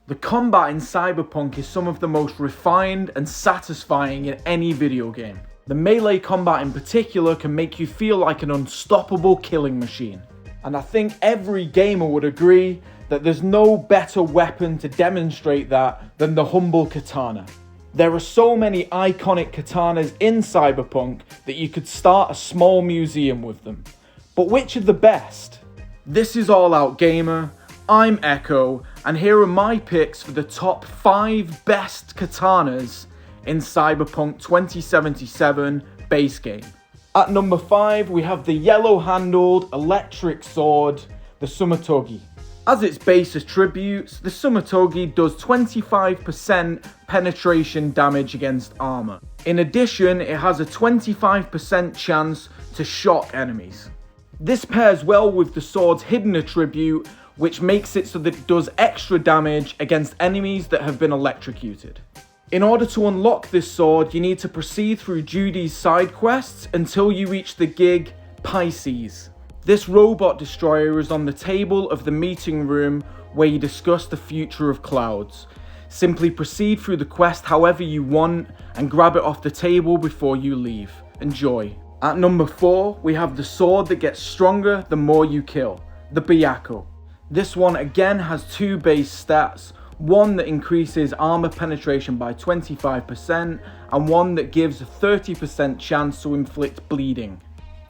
The combat in Cyberpunk is some of the most refined and satisfying in any video game. The melee combat in particular can make you feel like an unstoppable killing machine. And I think every gamer would agree that there's no better weapon to demonstrate that than the humble katana. There are so many iconic katanas in Cyberpunk that you could start a small museum with them. But which are the best? This is All Out Gamer, I'm Echo, and here are my picks for the top 5 best katanas in Cyberpunk 2077 base game. At number 5 we have the yellow-handled electric sword, the Tsumetogi. As its base attributes, the Tsumetogi does 25% penetration damage against armor. In addition, it has a 25% chance to shock enemies. This pairs well with the sword's hidden attribute, which makes it so that it does extra damage against enemies that have been electrocuted. In order to unlock this sword, you need to proceed through Judy's side quests until you reach the gig Pisces. This robot destroyer is on the table of the meeting room where you discuss the future of clouds. Simply proceed through the quest however you want and grab it off the table before you leave. Enjoy. At number 4, we have the sword that gets stronger the more you kill, the Bako. This one again has 2 base stats, one that increases armor penetration by 25% and one that gives a 30% chance to inflict bleeding.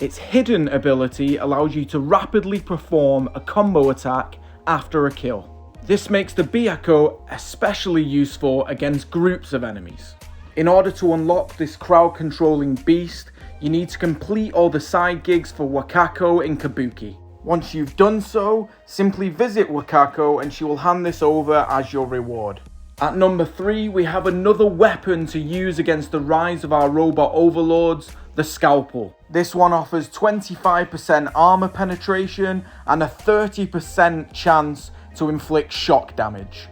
Its hidden ability allows you to rapidly perform a combo attack after a kill. This makes the Bako especially useful against groups of enemies. In order to unlock this crowd-controlling beast, you need to complete all the side gigs for Wakako in Kabuki. Once you've done so, simply visit Wakako and she will hand this over as your reward. At number 3, we have another weapon to use against the rise of our robot overlords, the Scalpel. This one offers 25% armor penetration and a 30% chance to inflict shock damage.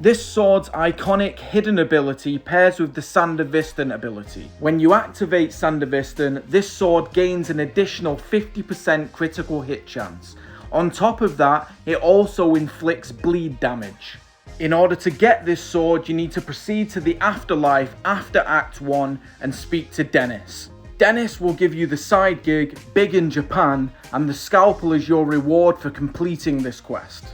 This sword's iconic hidden ability pairs with the Sandervistan ability. When you activate Sandervistan, this sword gains an additional 50% critical hit chance. On top of that, it also inflicts bleed damage. In order to get this sword, you need to proceed to the afterlife after Act 1 and speak to Dennis. Dennis will give you the side gig, Big in Japan, and the Scalpel is your reward for completing this quest.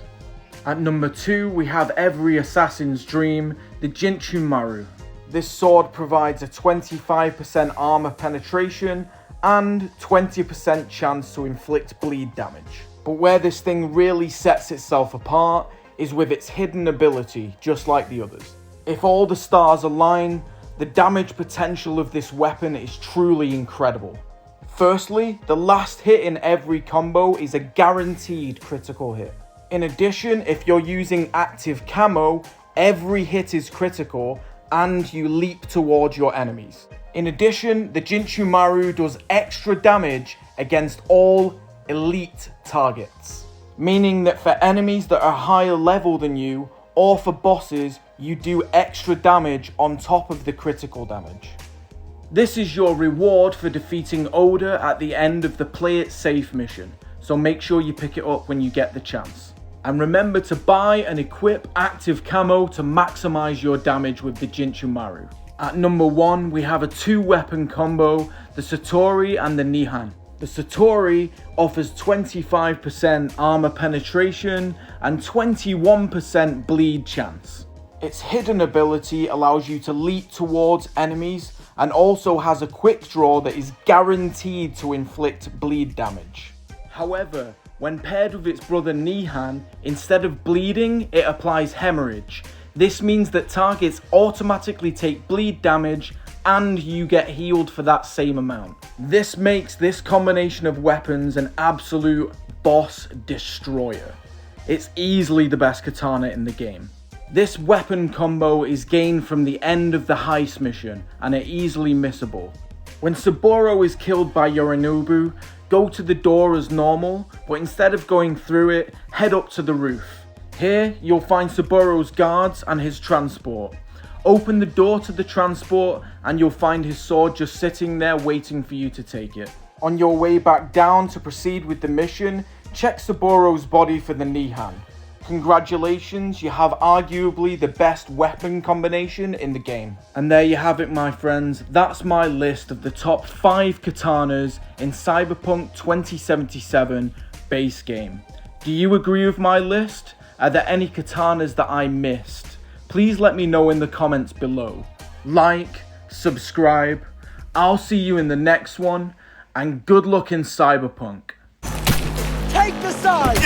At number 2, we have every assassin's dream, the Jinchu Maru. This sword provides a 25% armor penetration and 20% chance to inflict bleed damage. But where this thing really sets itself apart is with its hidden ability, just like the others. If all the stars align, the damage potential of this weapon is truly incredible. Firstly, the last hit in every combo is a guaranteed critical hit. In addition, if you're using active camo, every hit is critical and you leap towards your enemies. In addition, the Jinchu Maru does extra damage against all elite targets, meaning that for enemies that are higher level than you, or for bosses, you do extra damage on top of the critical damage. This is your reward for defeating Oda at the end of the Play It Safe mission, so make sure you pick it up when you get the chance. And remember to buy and equip active camo to maximize your damage with the Jinchu Maru. At number 1, we have a 2-weapon combo, the Satori and the Nihan. The Satori offers 25% armor penetration and 21% bleed chance. Its hidden ability allows you to leap towards enemies and also has a quick draw that is guaranteed to inflict bleed damage. However, when paired with its brother Nihan, instead of bleeding, it applies hemorrhage. This means that targets automatically take bleed damage and you get healed for that same amount. This makes this combination of weapons an absolute boss destroyer. It's easily the best katana in the game. This weapon combo is gained from the end of the heist mission and are easily missable. When Saburo is killed by Yorinobu, go to the door as normal, but instead of going through it, head up to the roof. Here, you'll find Saburo's guards and his transport. Open the door to the transport and you'll find his sword just sitting there waiting for you to take it. On your way back down to proceed with the mission, check Saburo's body for the Nihan. Congratulations, you have arguably the best weapon combination in the game. And there you have it, my friends. That's my list of the top 5 katanas in Cyberpunk 2077 base game. Do you agree with my list? Are there any katanas that I missed? Please let me know in the comments below. Like, subscribe. I'll see you in the next one, and good luck in Cyberpunk. Take the side!